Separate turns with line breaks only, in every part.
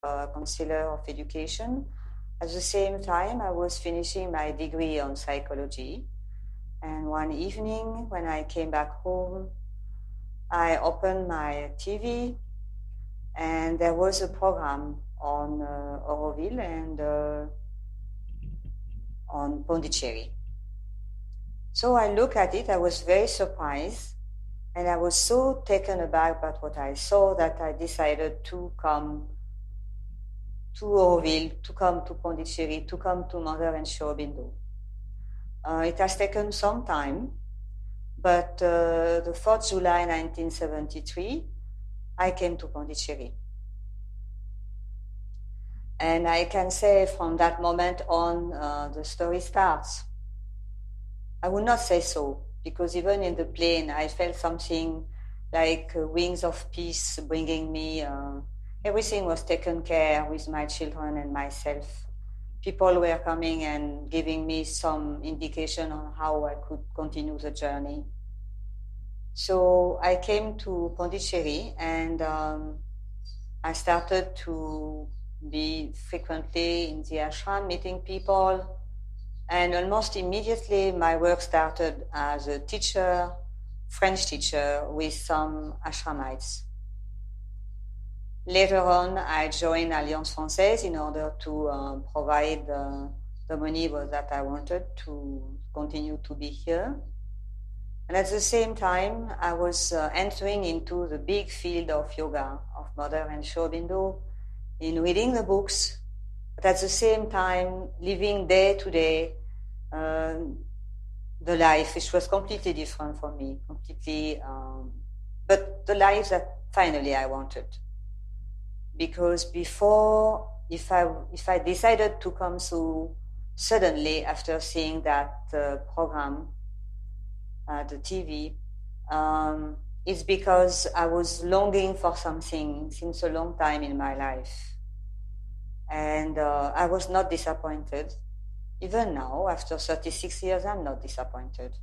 counselor of education. At the same time, I was finishing my degree on psychology. And one evening, when I came back home, I opened my TV, and there was a program on Auroville and on Pondicherry. So I looked at it, I was very surprised, and I was so taken aback by what I saw that I decided to come to Auroville, to come to Pondicherry, to come to Mother and Aurobindo. It has taken some time, but the 4th July 1973, I came to Pondicherry. And I can say from that moment on, the story starts. I would not say so, because even in the plane, I felt something like wings of peace bringing me. Everything was taken care with my children and myself. People were coming and giving me some indication on how I could continue the journey. So I came to Pondicherry, and I started to be frequently in the ashram, meeting people. And almost immediately, my work started as a teacher, French teacher, with some ashramites. Later on, I joined Alliance Française in order to provide the money that I wanted to continue to be here. And at the same time, I was entering into the big field of yoga, of Mother and Aurobindo, in reading the books, but at the same time, living day to day the life, which was completely different for me, but the life that finally I wanted. Because before, if I decided to come so suddenly after seeing that program, the TV, it's because I was longing for something since a long time in my life. And I was not disappointed. Even now, after 36 years, I'm not disappointed.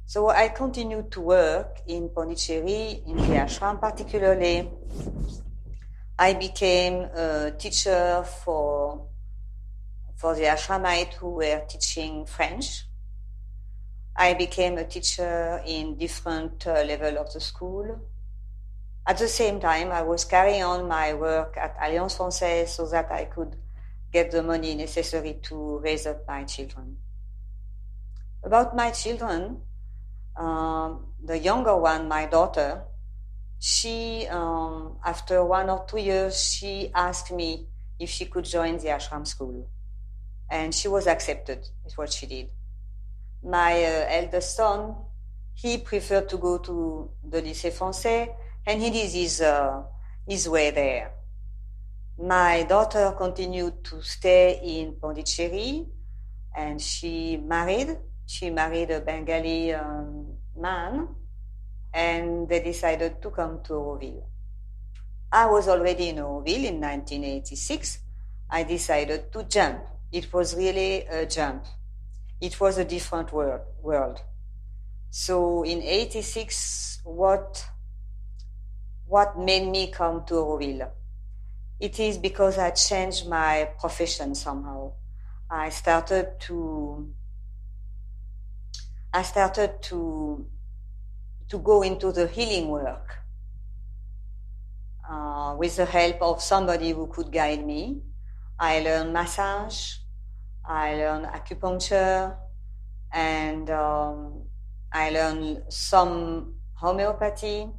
So I continued to work in Pondicherry, in the ashram particularly. I became a teacher for the ashramites who were teaching French. I became a teacher in different levels of the school. At the same time, I was carrying on my work at Alliance Française so that I could get the money necessary to raise up my children. About my children, the younger one, my daughter, she, after 1 or 2 years, she asked me if she could join the ashram school. And she was accepted, is what she did. My eldest son, he preferred to go to the Lycée Français, and he did his way there. My daughter continued to stay in Pondicherry, and she married. She married a Bengali man, and they decided to come to Auroville. I was already in Auroville in 1986. I decided to jump. It was really a jump. It was a different world. So in 86, what made me come to Auroville? It is because I changed my profession somehow. I started to go into the healing work with the help of somebody who could guide me. I learned massage, I learned acupuncture, and I learned some homeopathy.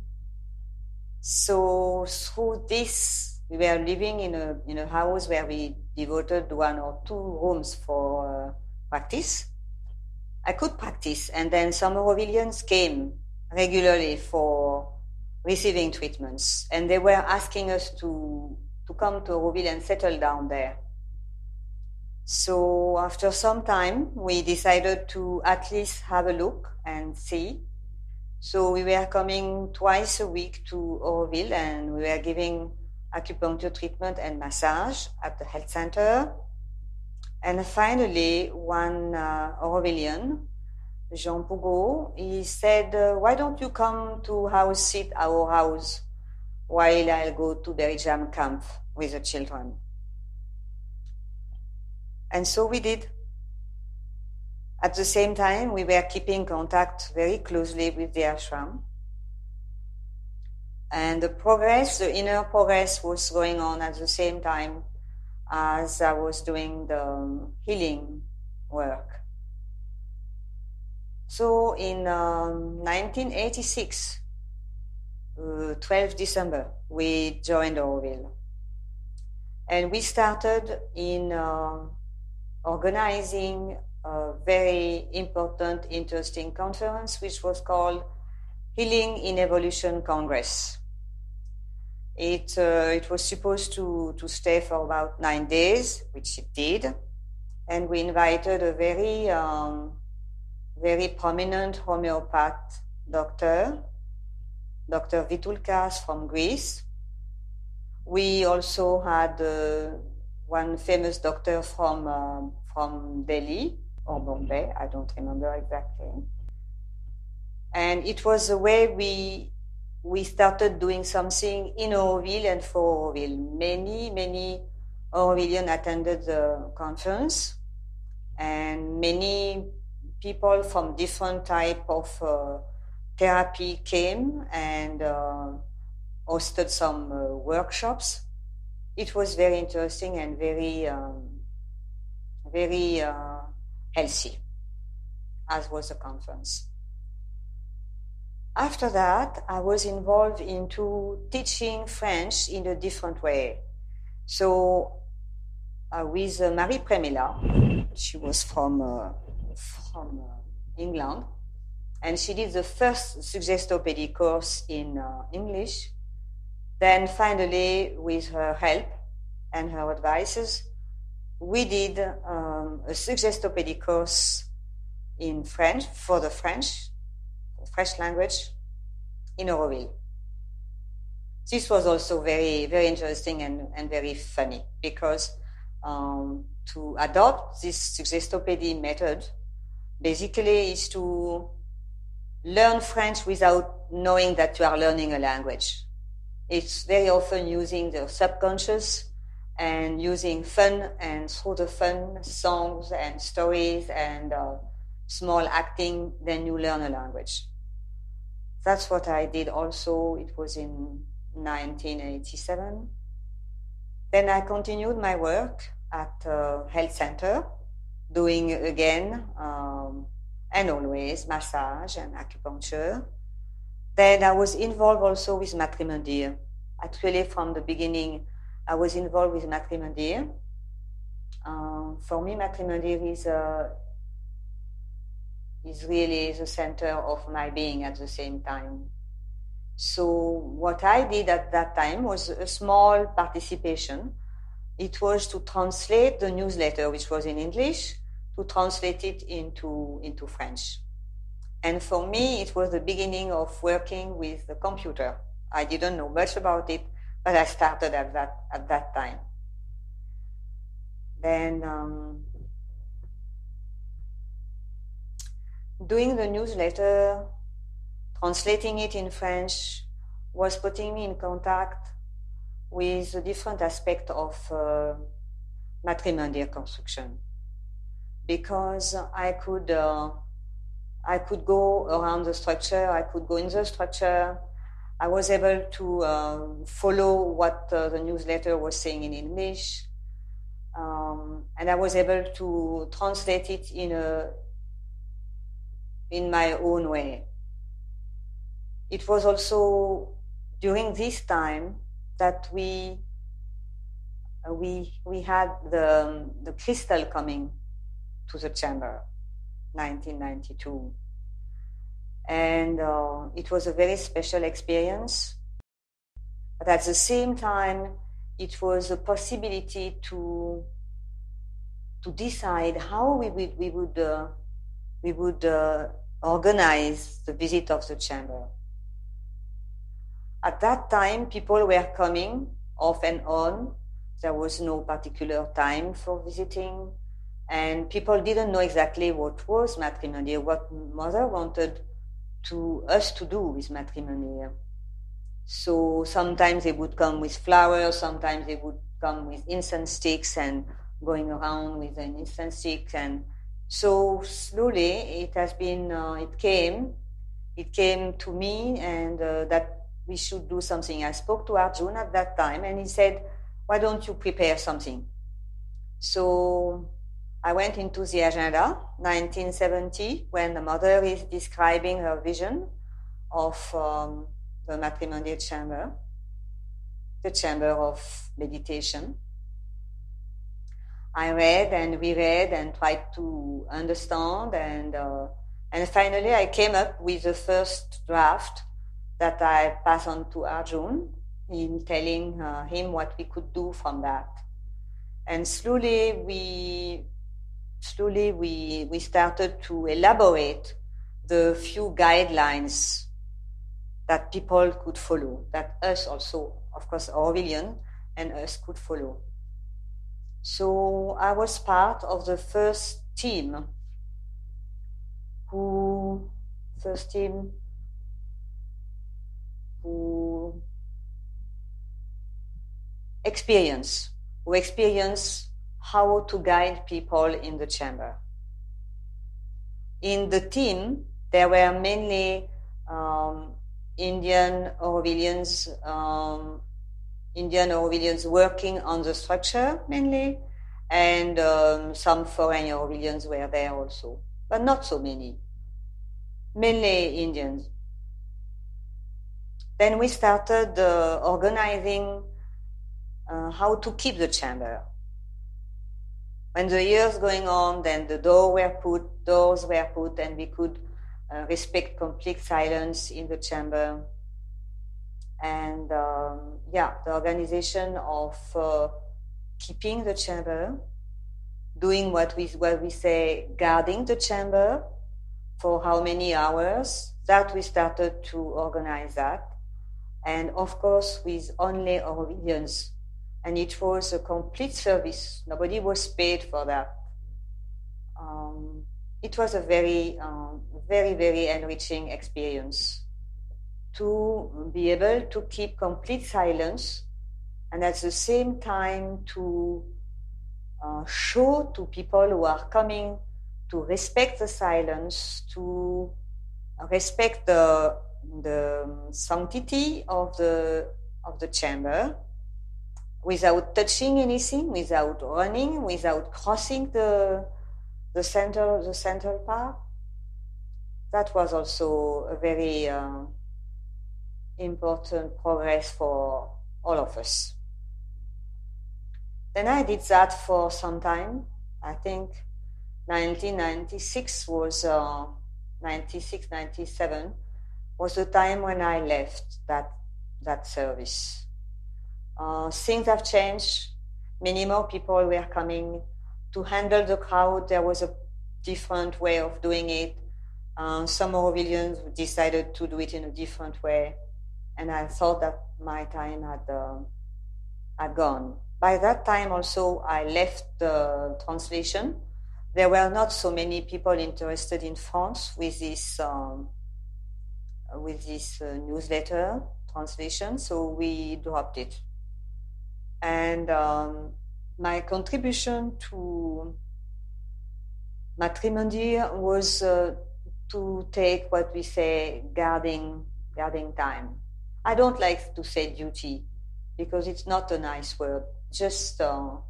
So through this, we were living in a house where we devoted 1 or 2 rooms for practice. I could practice, and then some Aurovilians came regularly for receiving treatments, and they were asking us to come to Auroville and settle down there. So after some time, we decided to at least have a look and see. So we were coming twice a week to Auroville, and we were giving acupuncture treatment and massage at the health center. And finally, one Aurovilian, Jean Pougot, he said, why don't you come to house sit our house? while I'll go to berry jam camp with the children. And so we did. At the same time, we were keeping contact very closely with the ashram. And the inner progress was going on at the same time as I was doing the healing work. So in 1986, 12 December, we joined Auroville. And we started in organizing a very important, interesting conference, which was called Healing in Evolution Congress. It was supposed to stay for about 9 days, which it did. And we invited a very prominent homeopath doctor, Dr. Vitulkas from Greece. We also had one famous doctor from Delhi or Bombay, I don't remember exactly. And it was the way we started doing something in Auroville and for Auroville. Many Aurovilians attended the conference, and many people from different type of therapy came and hosted some workshops. It was very interesting and very healthy, as was the conference. After that, I was involved into teaching French in a different way. So with Marie Premila, she was from England, and she did the first suggestopedy course in English. Then finally, with her help and her advices, we did a suggestopedy course in French, for the French language, in Auroville. This was also very, very interesting and very funny, because to adopt this suggestopedy method basically is to learn French without knowing that you are learning a language. It's very often using the subconscious and using fun, and through the fun, songs and stories and small acting, then you learn a language. That's what I did also. It was in 1987. Then I continued my work at a health center, doing again and always massage and acupuncture. Then I was involved also with Matrimondir. Actually, from the beginning, I was involved with Matrimondir. For me, Matrimondir is really the center of my being at the same time. So what I did at that time was a small participation. It was to translate the newsletter, which was in English, to translate it into French. And for me, it was the beginning of working with the computer. I didn't know much about it, but I started at that time. Then doing the newsletter, translating it in French, was putting me in contact with a different aspect of Matrimondir construction, because I could go around the structure, I could go in the structure. I was able to follow what the newsletter was saying in English, and I was able to translate it in my own way. It was also during this time that we had the crystal coming to the chamber, 1992. And it was a very special experience. But at the same time, it was a possibility to decide how we would organize the visit of the chamber. At that time, people were coming off and on. There was no particular time for visiting, and people didn't know exactly what was Matrimondir, what Mother wanted us to do with Matrimondir. So sometimes they would come with flowers, sometimes they would come with incense sticks and going around with an incense stick. And so slowly it came to me, and that we should do something. I spoke to Arjun at that time, and he said, why don't you prepare something? So I went into the agenda, 1970, when the mother is describing her vision of the matrimonial chamber, the chamber of meditation. I read and reread and tried to understand, and finally I came up with the first draft that I passed on to Arjun in telling him what we could do from that. And slowly we started to elaborate the few guidelines that people could follow, that us also, of course, Aurovilian and us could follow. So I was part of the first team who experience how to guide people in the chamber. In the team, there were mainly Indian Aurovilians working on the structure mainly, and some foreign Aurovilians were there also, but not so many. Mainly Indians. Then we started organizing how to keep the chamber. When the years going on, then the doors were put, and we could respect complete silence in the chamber. And the organization of keeping the chamber, doing what we say, guarding the chamber for how many hours, that we started to organize that. And of course, with only Aurovilians. And it was a complete service. Nobody was paid for that. It was a very, very, very enriching experience to be able to keep complete silence, and at the same time to show to people who are coming to respect the silence, to respect the sanctity of the chamber, without touching anything, without running, without crossing the central part. That was also a very important progress for all of us. Then I did that for some time. I think 1996 was 96, 97 was the time when I left that service. Things have changed. Many more people were coming to handle the crowd. There was a different way of doing it. Some Aurovilians decided to do it in a different way, and I thought that my time had gone. By that time also, I left the translation. There were not so many people interested in France with this newsletter translation, so we dropped it. And my contribution to Matrimonial was to take what we say guarding time. I don't like to say duty because it's not a nice word, just to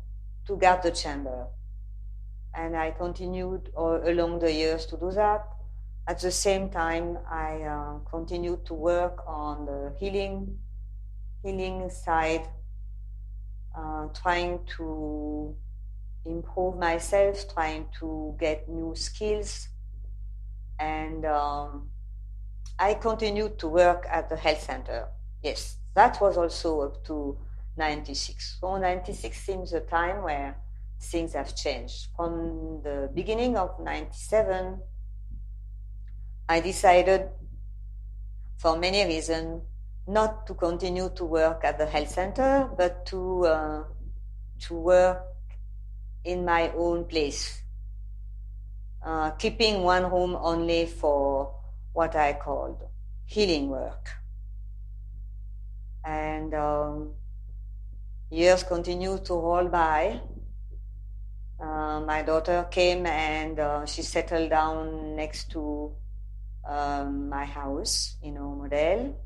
guard the chamber. And I continued along the years to do that. At the same time, I continued to work on the healing side, trying to improve myself, trying to get new skills. And I continued to work at the health center. Yes, that was also up to 96. So 96 seems a time where things have changed. From the beginning of 97, I decided, for many reasons, not to continue to work at the health center, but to work in my own place, keeping one room only for what I called healing work. And years continue to roll by. My daughter came and she settled down next to my house in Model.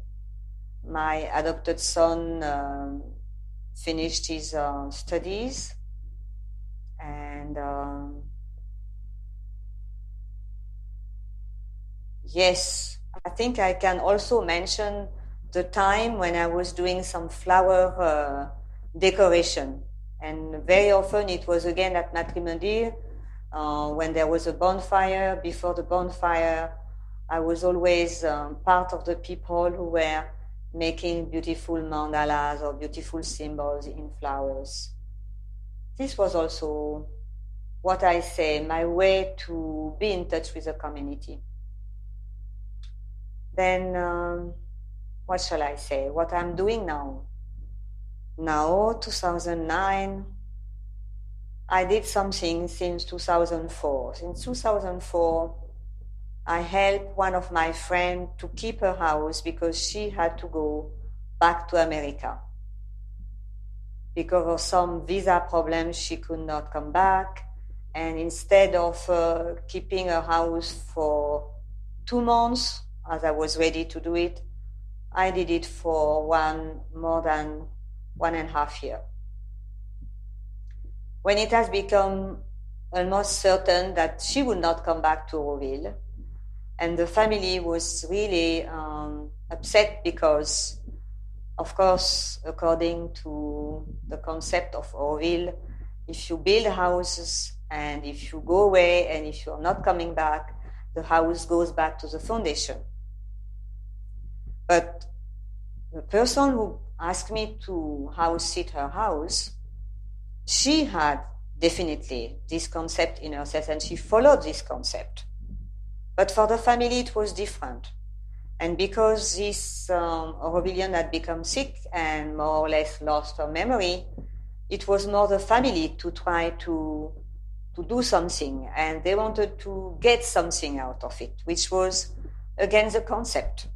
My adopted son finished his studies, and yes, I think I can also mention the time when I was doing some flower decoration. And very often it was again at Matrimony when there was a bonfire. Before the bonfire, I was always part of the people who were making beautiful mandalas or beautiful symbols in flowers. This was also what I say, my way to be in touch with the community. Then, what shall I say? What I'm doing now? Now, 2009, I did something since 2004. Since 2004, I helped one of my friends to keep her house because she had to go back to America. Because of some visa problems, she could not come back. And instead of keeping her house for 2 months, as I was ready to do it, I did it for more than 1.5 years. When it has become almost certain that she would not come back to Auroville, and the family was really upset because, of course, according to the concept of Auroville, if you build houses and if you go away and if you're not coming back, the house goes back to the foundation. But the person who asked me to house sit her house, she had definitely this concept in herself and she followed this concept. But for the family, it was different. And because this Aurovilian had become sick and more or less lost her memory, it was more the family to try to do something. And they wanted to get something out of it, which was against the concept.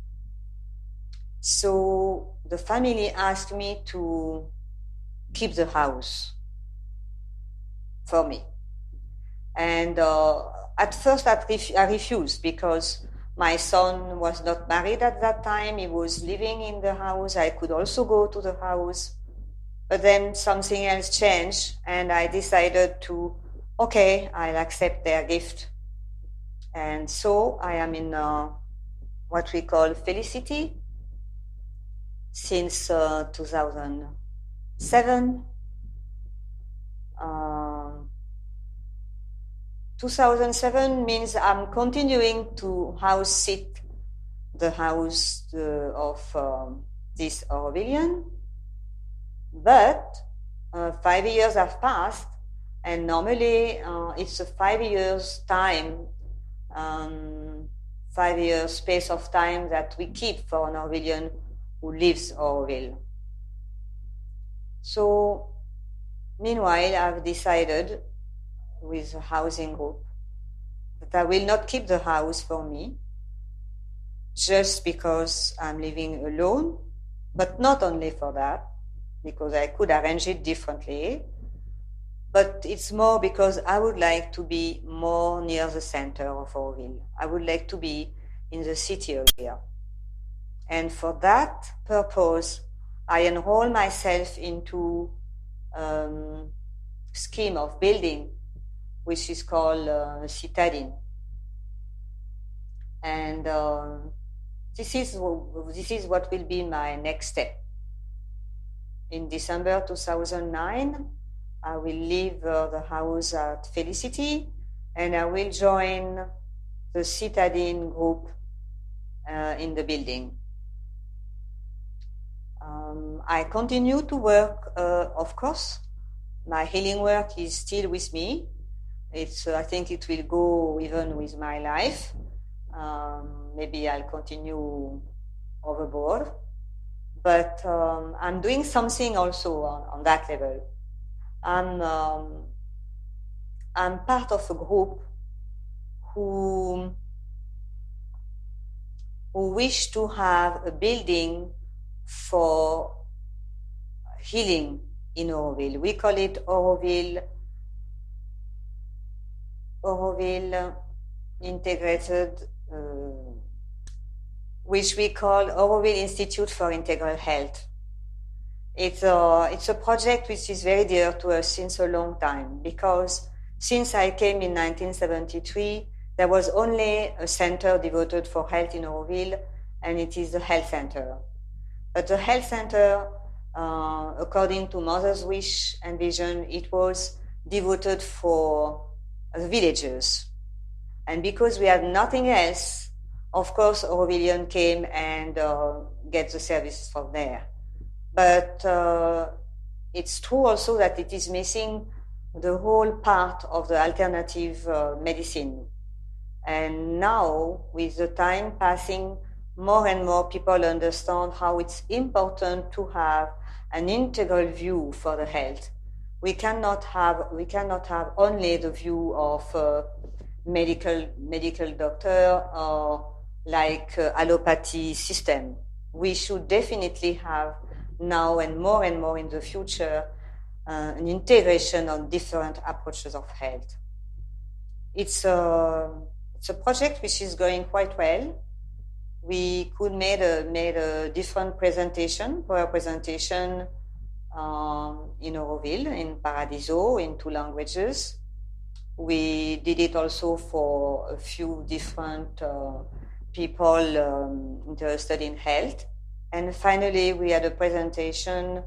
So the family asked me to keep the house for me. And at first I refused because my son was not married at that time. He was living in the house. I could also go to the house. But then something else changed and I decided to, okay, I'll accept their gift. And so I am in what we call Felicity since 2007. 2007 means I'm continuing to house sit the house of this Aurovilian, but 5 years have passed, and normally it's a 5 years time, 5 years space of time that we keep for an Aurovilian who lives Auroville. So, meanwhile, I've decided with a housing group that I will not keep the house for me just because I'm living alone, but not only for that, because I could arrange it differently, but it's more because I would like to be more near the center of Auroville. I would like to be in the city area. And for that purpose, I enroll myself into scheme of building which is called citadine. And this is what will be my next step. In December 2009, I will leave the house at Felicity and I will join the citadine group in the building. I continue to work, of course. My healing work is still with me. I think it will go even with my life. Maybe I'll continue overboard. But I'm doing something also on that level. I'm part of a group who wish to have a building for healing in Auroville. We call it Auroville Integrated, which we call Auroville Institute for Integral Health. It's a project which is very dear to us since a long time, because since I came in 1973, there was only a center devoted for health in Auroville, and it is the health center. But the health center, according to Mother's wish and vision, it was devoted for the villagers. And because we had nothing else, of course, Aurovilian came and get the services from there. But it's true also that it is missing the whole part of the alternative medicine. And now, with the time passing, more and more people understand how it's important to have an integral view for the health. We cannot have only the view of medical doctor or like allopathy system. We should definitely have now and more in the future an integration on different approaches of health. It's a project which is going quite well. We could made a different presentation, PowerPoint presentation in Auroville, in Paradiso, in 2 languages. We did it also for a few different people interested in health. And finally, we had a presentation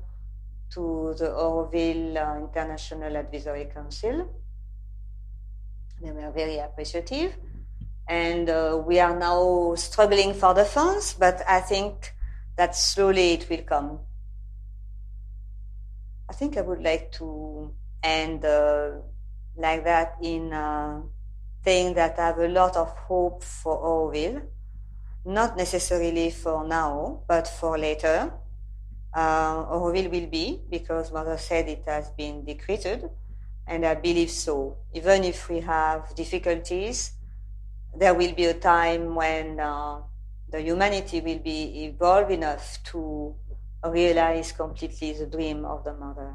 to the Auroville International Advisory Council. They were very appreciative. And we are now struggling for the funds, but I think that slowly it will come. I think I would like to end like that in saying that I have a lot of hope for Auroville, not necessarily for now, but for later. Auroville will be, because Mother said it has been decreed, and I believe so. Even if we have difficulties, there will be a time when the humanity will be evolved enough to realize completely the dream of the Mother.